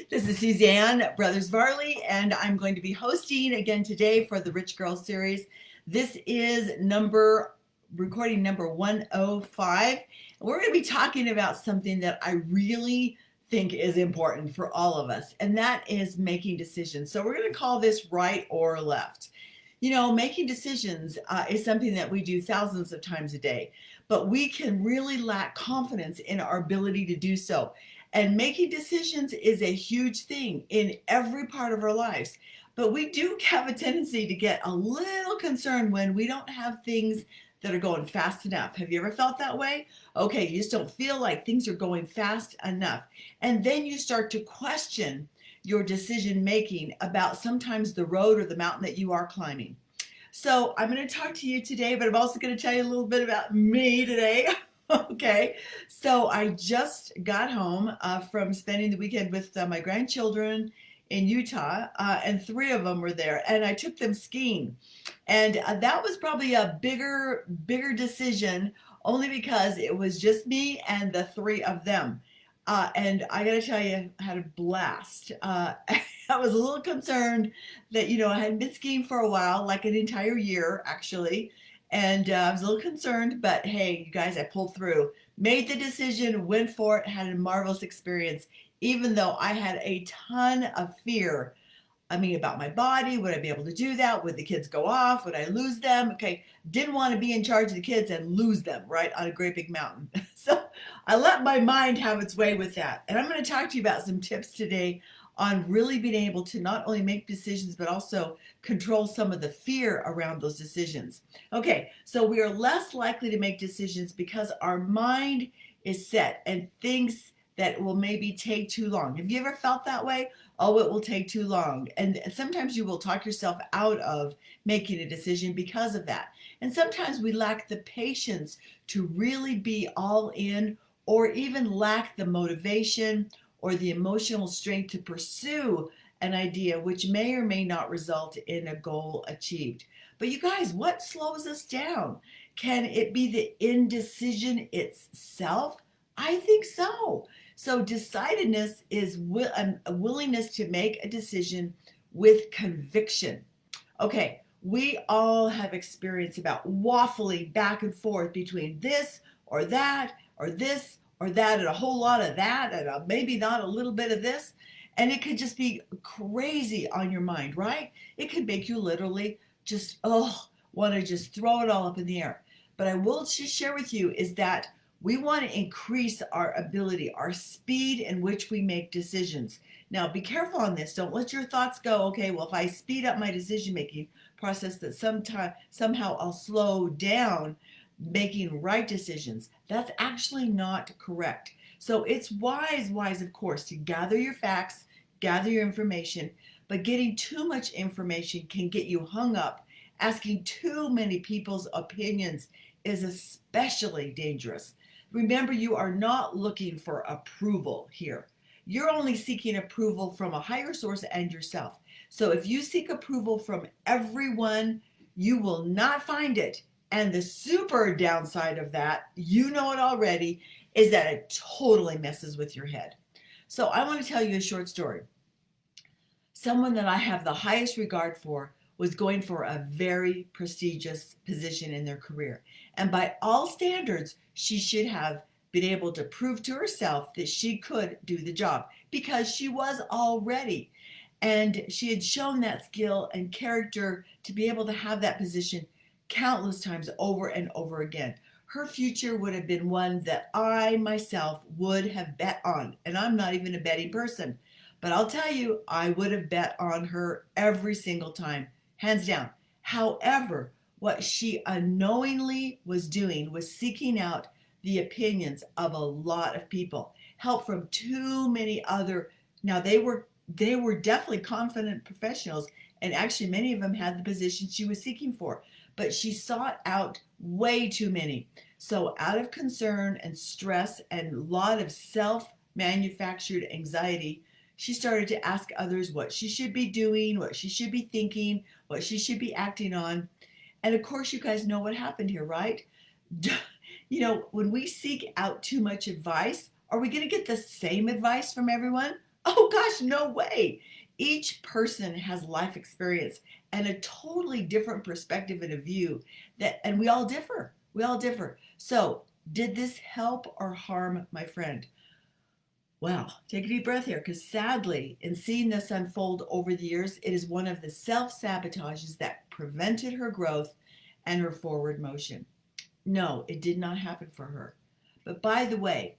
This is Suzanne Brothers Varley, and I'm going to be hosting again today for the Rich Girl series. This is recording number 105. We're going to be talking about something that I really think is important for all of us, and that is making decisions. So we're going to call this right or left. Making decisions is something that we do thousands of times a day, but we can really lack confidence in our ability to do so. And making decisions is a huge thing in every part of our lives. But we do have a tendency to get a little concerned when we don't have things that are going fast enough. Have you ever felt that way? Okay, you just don't feel like things are going fast enough. And then you start to question your decision making about sometimes the road or the mountain that you are climbing. So I'm going to talk to you today, but I'm also going to tell you a little bit about me today. Okay, so I just got home from spending the weekend with my grandchildren in Utah, and three of them were there, and I took them skiing, and that was probably a bigger decision, only because it was just me and the three of them. And I gotta tell you, I had a blast. I was a little concerned that, I hadn't been skiing for a while, like an entire year actually. And I was a little concerned, but hey, you guys, I pulled through, made the decision, went for it, had a marvelous experience, even though I had a ton of fear. I mean, about my body. Would I be able to do that? Would the kids go off? Would I lose them? Okay, didn't want to be in charge of the kids and lose them, right, on a great big mountain. So I let my mind have its way with that. And I'm going to talk to you about some tips today on really being able to not only make decisions, but also control some of the fear around those decisions. Okay, so we are less likely to make decisions because our mind is set and thinks that it will maybe take too long. Have you ever felt that way? Oh, it will take too long. And sometimes you will talk yourself out of making a decision because of that. And sometimes we lack the patience to really be all in, or even lack the motivation or the emotional strength to pursue an idea which may or may not result in a goal achieved. But you guys, what slows us down? Can it be the indecision itself? I think so. So decidedness is a willingness to make a decision with conviction. Okay, we all have experience about waffling back and forth between this or that or this or that and a whole lot of that and maybe not a little bit of this. And it could just be crazy on your mind, right? It could make you literally just, want to just throw it all up in the air. But I will just share with you is that we want to increase our ability, our speed in which we make decisions. Now, be careful on this. Don't let your thoughts go, okay, well, if I speed up my decision making process, that somehow I'll slow down making right decisions. That's actually not correct. So it's wise, of course, to gather your facts, gather your information, but getting too much information can get you hung up. Asking too many people's opinions is especially dangerous. Remember, you are not looking for approval here. You're only seeking approval from a higher source and yourself. So if you seek approval from everyone, you will not find it. And the super downside of that, you know it already, is that it totally messes with your head. So I want to tell you a short story. Someone that I have the highest regard for was going for a very prestigious position in their career. And by all standards, she should have been able to prove to herself that she could do the job because she was already. And she had shown that skill and character to be able to have that position countless times over and over again. Her future would have been one that I myself would have bet on. And I'm not even a betting person. But I'll tell you, I would have bet on her every single time, hands down. However, what she unknowingly was doing was seeking out the opinions of a lot of people, help from too many other. Now they were definitely confident professionals, and actually many of them had the position she was seeking for, but she sought out way too many. So out of concern and stress and a lot of self-manufactured anxiety, she started to ask others what she should be doing, what she should be thinking, what she should be acting on. And of course, you guys know what happened here, right? When we seek out too much advice, are we going to get the same advice from everyone? Oh gosh, no way. Each person has life experience and a totally different perspective and a view and we all differ. We all differ. So, did this help or harm my friend? Well, take a deep breath here because sadly, in seeing this unfold over the years, it is one of the self sabotages that prevented her growth and her forward motion. No, it did not happen for her. But by the way,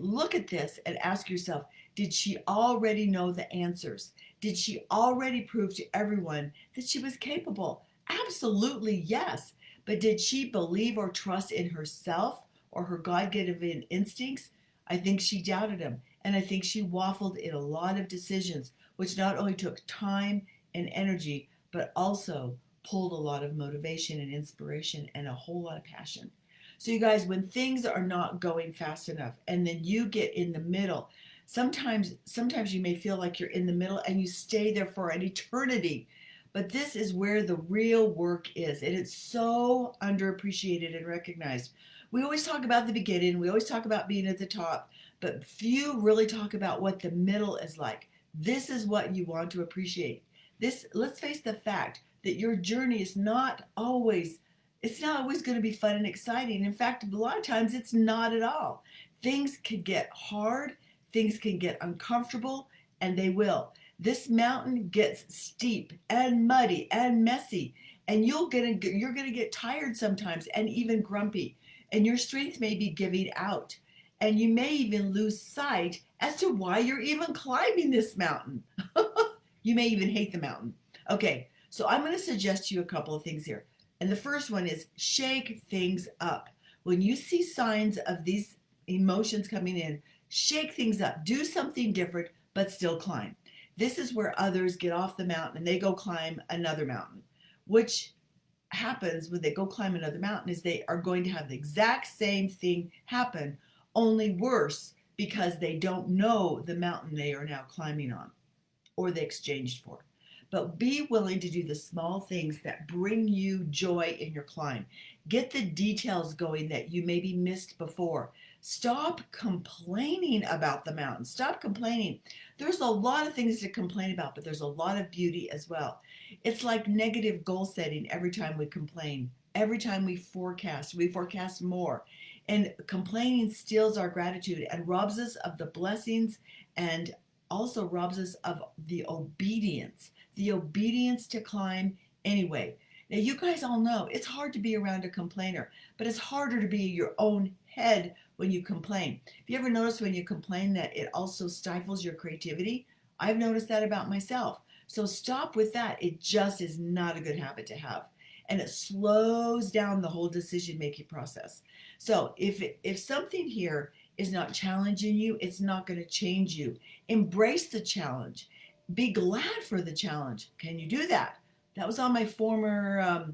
look at this and ask yourself, did she already know the answers? Did she already prove to everyone that she was capable? Absolutely yes. But did she believe or trust in herself or her God given instincts? I think she doubted them. And I think she waffled in a lot of decisions, which not only took time and energy, but also pulled a lot of motivation and inspiration and a whole lot of passion. So you guys, when things are not going fast enough and then you get in the middle, sometimes you may feel like you're in the middle and you stay there for an eternity. But this is where the real work is, and it's so underappreciated and recognized. We always talk about the beginning, we always talk about being at the top, but few really talk about what the middle is like. This is what you want to appreciate. This, let's face the fact that your journey is not always, it's not always going to be fun and exciting. In fact, a lot of times it's not at all. Things can get hard, things can get uncomfortable, and they will. This mountain gets steep and muddy and messy, and you're going to get tired sometimes and even grumpy, and your strength may be giving out, and you may even lose sight as to why you're even climbing this mountain. You may even hate the mountain. Okay, so I'm going to suggest to you a couple of things here. And the first one is shake things up. When you see signs of these emotions coming in, shake things up. Do something different, but still climb. This is where others get off the mountain and they go climb another mountain, which happens when they go climb another mountain is they are going to have the exact same thing happen, only worse because they don't know the mountain they are now climbing on or they exchanged for. But be willing to do the small things that bring you joy in your climb. Get the details going that you maybe missed before. Stop complaining about the mountain. Stop complaining. There's a lot of things to complain about, but there's a lot of beauty as well. It's like negative goal setting every time we complain. Every time we forecast more. And complaining steals our gratitude and robs us of the blessings and also robs us of the obedience to climb anyway. Now, you guys all know it's hard to be around a complainer, but it's harder to be in your own head when you complain. Have you ever noticed when you complain that it also stifles your creativity? I've noticed that about myself. So stop with that. It just is not a good habit to have. And it slows down the whole decision making process. So if something here is not challenging you, it's not going to change you. Embrace the challenge. Be glad for the challenge. Can you do that? That was on my former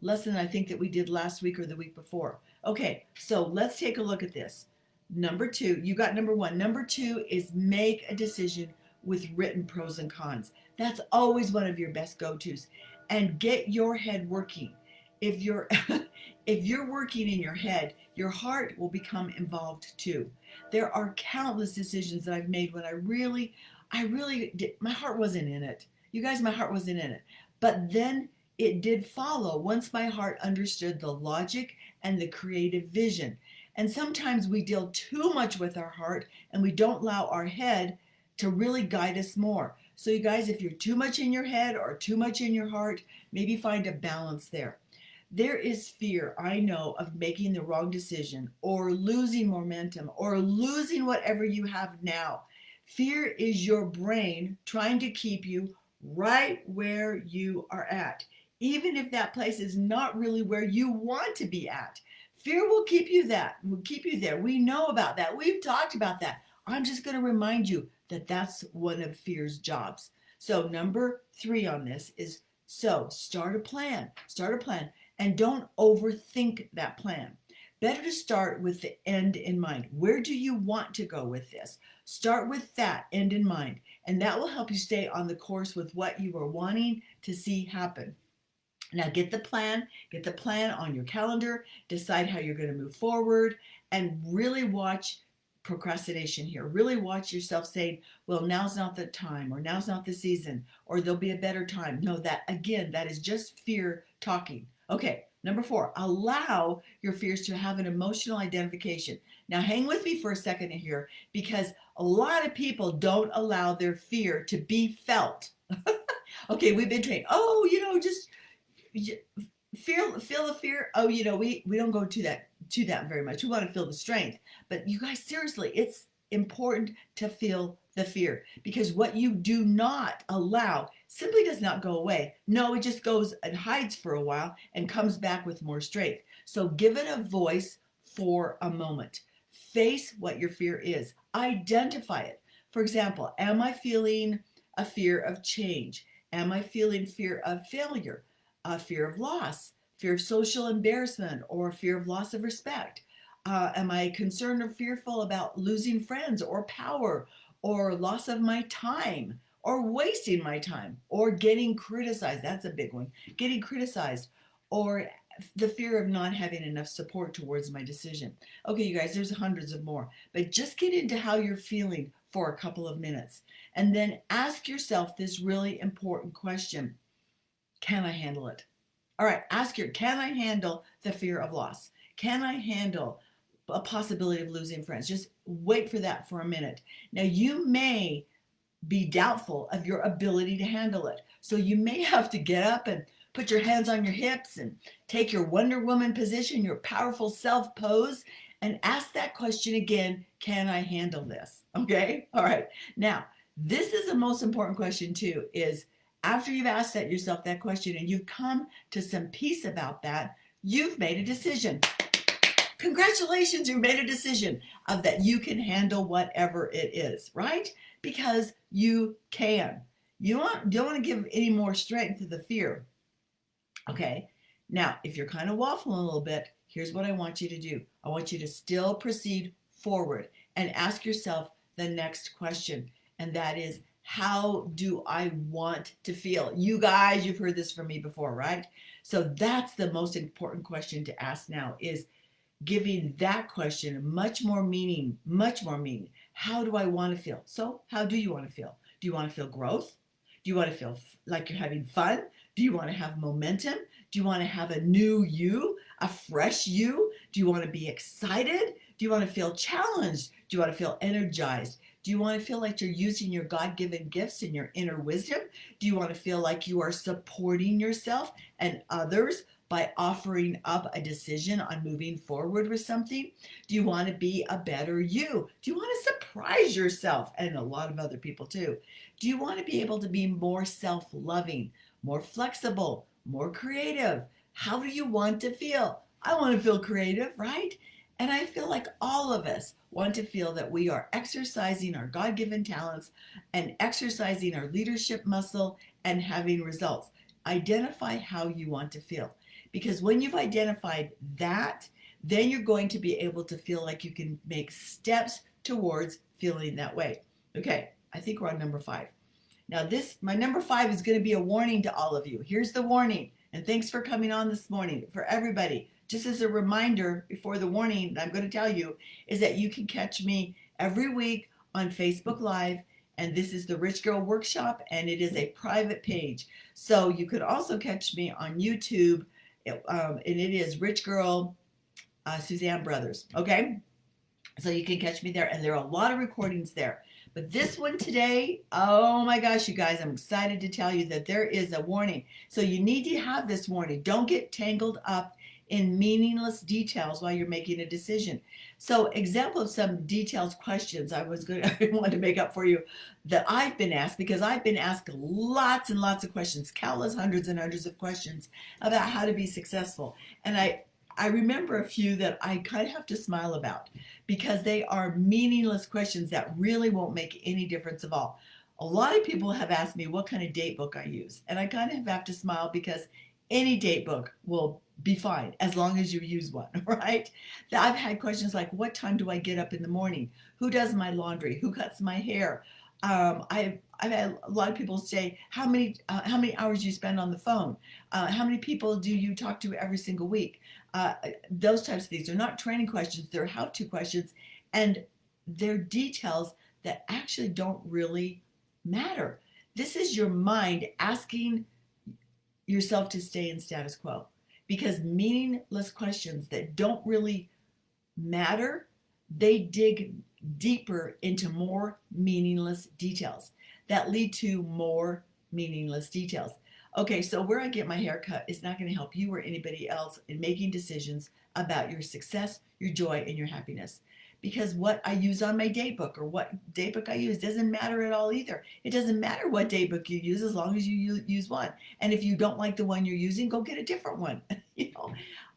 lesson, I think, that we did last week or the week before. Okay, so let's take a look at this. Number two, you got number one. Number two is make a decision with written pros and cons. That's always one of your best go-tos. And get your head working. If you're if you're working in your head, your heart will become involved too. There are countless decisions that I've made when I really did, my heart wasn't in it. You guys, my heart wasn't in it. But then it did follow once my heart understood the logic and the creative vision. And sometimes we deal too much with our heart and we don't allow our head to really guide us more. So, you guys, if you're too much in your head or too much in your heart, maybe find a balance there. There is fear, I know, of making the wrong decision or losing momentum or losing whatever you have now. Fear is your brain trying to keep you right where you are at, even if that place is not really where you want to be at. Fear will keep you there. We know about that. We've talked about that. I'm just going to remind you that that's one of fear's jobs. So number three on this is start a plan. Start a plan and don't overthink that plan. Better to start with the end in mind. Where do you want to go with this? Start with that end in mind, and that will help you stay on the course with what you are wanting to see happen. Now get the plan on your calendar, decide how you're going to move forward, and really watch procrastination here. Really watch yourself saying, well, now's not the time, or now's not the season, or there'll be a better time. No, that again, that is just fear talking. Okay, number 4, allow your fears to have an emotional identification. Now, hang with me for a second here, because a lot of people don't allow their fear to be felt. Okay, we've been trained, oh, just feel the fear. Oh, we don't go to that very much. We want to feel the strength. But you guys, seriously, it's important to feel the fear, because what you do not allow simply does not go away. No, it just goes and hides for a while and comes back with more strength. So give it a voice for a moment. Face what your fear is. Identify it. For example, am I feeling a fear of change? Am I feeling fear of failure? Fear of loss, fear of social embarrassment, or fear of loss of respect? Am I concerned or fearful about losing friends or power, or loss of my time, or wasting my time, or getting criticized? That's a big one. Getting criticized, or the fear of not having enough support towards my decision. Okay, you guys, there's hundreds of more, but just get into how you're feeling for a couple of minutes, and then ask yourself this really important question. Can I handle it? All right, can I handle the fear of loss? Can I handle a possibility of losing friends? Just wait for that for a minute. Now, you may be doubtful of your ability to handle it. So you may have to get up and put your hands on your hips and take your Wonder Woman position, your powerful self pose, and ask that question again. Can I handle this? Okay. All right. Now, this is the most important question too, is after you've asked yourself that question and you've come to some peace about that, you've made a decision. Congratulations, you made a decision of that you can handle whatever it is, right? Because you can. You don't want to give any more strength to the fear. Okay. Now, if you're kind of waffling a little bit, here's what I want you to do. I want you to still proceed forward and ask yourself the next question. And that is, how do I want to feel? You guys, you've heard this from me before, right? So that's the most important question to ask now, is giving that question much more meaning, much more meaning. How do I want to feel? So how do you want to feel? Do you want to feel growth? Do you want to feel like you're having fun? Do you want to have momentum? Do you want to have a new you, a fresh you? Do you want to be excited? Do you want to feel challenged? Do you want to feel energized? Do you want to feel like you're using your God-given gifts and your inner wisdom? Do you want to feel like you are supporting yourself and others by offering up a decision on moving forward with something? Do you want to be a better you? Do you want to surprise yourself and a lot of other people too? Do you want to be able to be more self-loving, more flexible, more creative? How do you want to feel? I want to feel creative, right? And I feel like all of us want to feel that we are exercising our God-given talents and exercising our leadership muscle and having results. Identify how you want to feel. Because when you've identified that, then you're going to be able to feel like you can make steps towards feeling that way. Okay, I think we're on number 5. Now my number 5 is going to be a warning to all of you. Here's the warning. And thanks for coming on this morning. For everybody, just as a reminder before the warning that I'm going to tell you, is that you can catch me every week on Facebook Live. And this is the Rich Girl Workshop, and it is a private page. So you could also catch me on YouTube, and it is Rich Girl Suzanne Brothers. Okay? So you can catch me there, and there are a lot of recordings there. But this one today, oh my gosh, you guys, I'm excited to tell you that there is a warning. So you need to have this warning. Don't get tangled up in meaningless details while you're making a decision. So example of some detailed questions I wanted to make up for you that I've been asked, because I've been asked lots and lots of questions, countless hundreds and hundreds of questions about how to be successful. And I remember a few that I kind of have to smile about, because they are meaningless questions that really won't make any difference at all. A lot of people have asked me what kind of date book I use, and I kind of have to smile, because any date book will be fine as long as you use one, right? I've had questions like, what time do I get up in the morning? Who does my laundry? Who cuts my hair? I've had a lot of people say, how many hours do you spend on the phone? How many people do you talk to every single week? Those types of things. They're not training questions. They're how-to questions. And they're details that actually don't really matter. This is your mind asking yourself to stay in status quo, because meaningless questions that don't really matter, they dig deeper into more meaningless details that lead to more meaningless details. Okay, so where I get my hair cut is not going to help you or anybody else in making decisions about your success, your joy, and your happiness. Because what I use on my daybook or what daybook I use doesn't matter at all either. It doesn't matter what daybook you use as long as you use one. And if you don't like the one you're using, go get a different one. you know,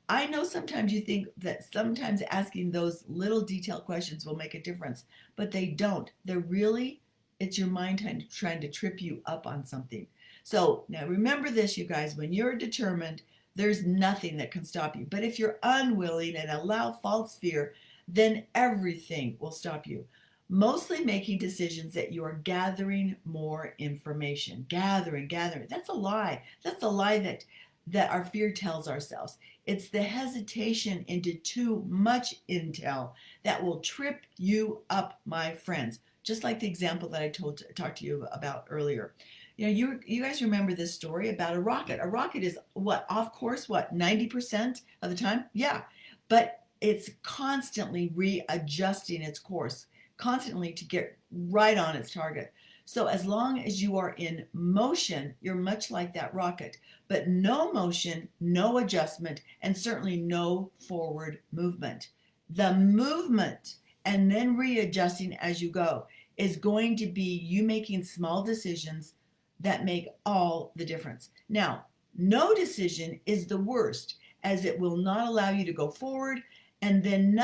I know sometimes you think that sometimes asking those little detailed questions will make a difference, but they don't. They're really, it's your mind trying to trip you up on something. So now remember this, you guys, when you're determined, there's nothing that can stop you. But if you're unwilling and allow false fear, then everything will stop you. Mostly making decisions that you are gathering more information. Gathering. That's a lie. That's a lie that our fear tells ourselves. It's the hesitation into too much intel that will trip you up, my friends. Just like the example that I talked to you about earlier. You guys remember this story about a rocket. A rocket is what, off course, what, 90% of the time? Yeah. But it's constantly readjusting its course, constantly to get right on its target. So as long as you are in motion, you're much like that rocket. But no motion, no adjustment, and certainly no forward movement. The movement and then readjusting as you go is going to be you making small decisions that make all the difference. Now, no decision is the worst, as it will not allow you to go forward, and then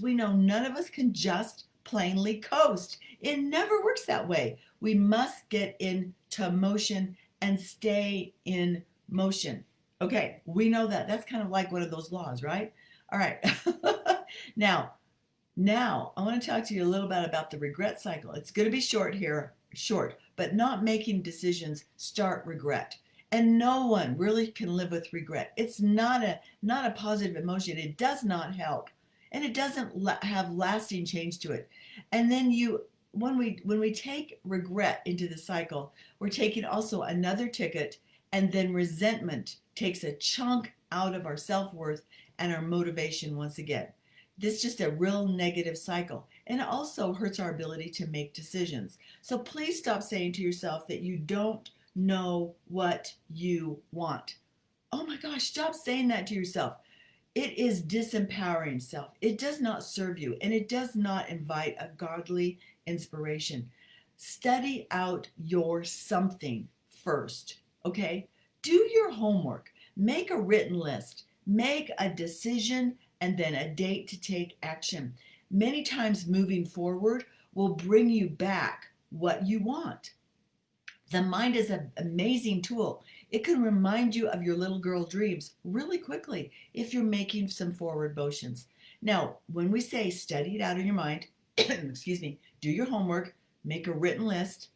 we know none of us can just plainly coast. It never works that way. We must get into motion and stay in motion. Okay, we know that. That's kind of like one of those laws, right? All right. Now, I want to talk to you a little bit about the regret cycle. It's going to be short, but not making decisions start regret. And no one really can live with regret. It's not a positive emotion. It does not help, and it doesn't have lasting change to it. And then when we take regret into the cycle, we're taking also another ticket, and then resentment takes a chunk out of our self-worth and our motivation once again. This is just a real negative cycle, and it also hurts our ability to make decisions. So please stop saying to yourself that you don't know what you want. Oh my gosh, stop saying that to yourself. It is disempowering self. It does not serve you, and it does not invite a godly inspiration. Study out your something first, okay? Do your homework. Make a written list. Make a decision and then a date to take action. Many times moving forward will bring you back what you want. The mind is an amazing tool. It can remind you of your little girl dreams really quickly if you're making some forward motions. Now, when we say study it out in your mind, excuse me, do your homework, make a written list,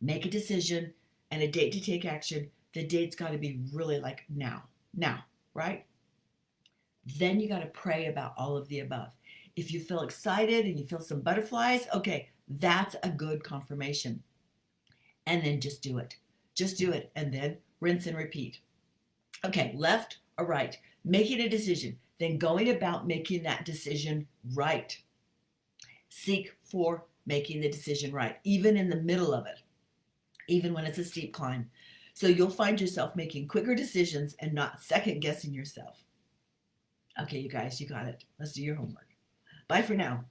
make a decision, and a date to take action, the date's got to be really like now, right? Then you got to pray about all of the above. If you feel excited and you feel some butterflies, okay, that's a good confirmation. And then just do it. Just do it. And then rinse and repeat. Okay, left or right, making a decision, then going about making that decision right. Seek for making the decision right, even in the middle of it, even when it's a steep climb. So you'll find yourself making quicker decisions and not second guessing yourself. Okay, you guys, you got it. Let's do your homework. Bye for now.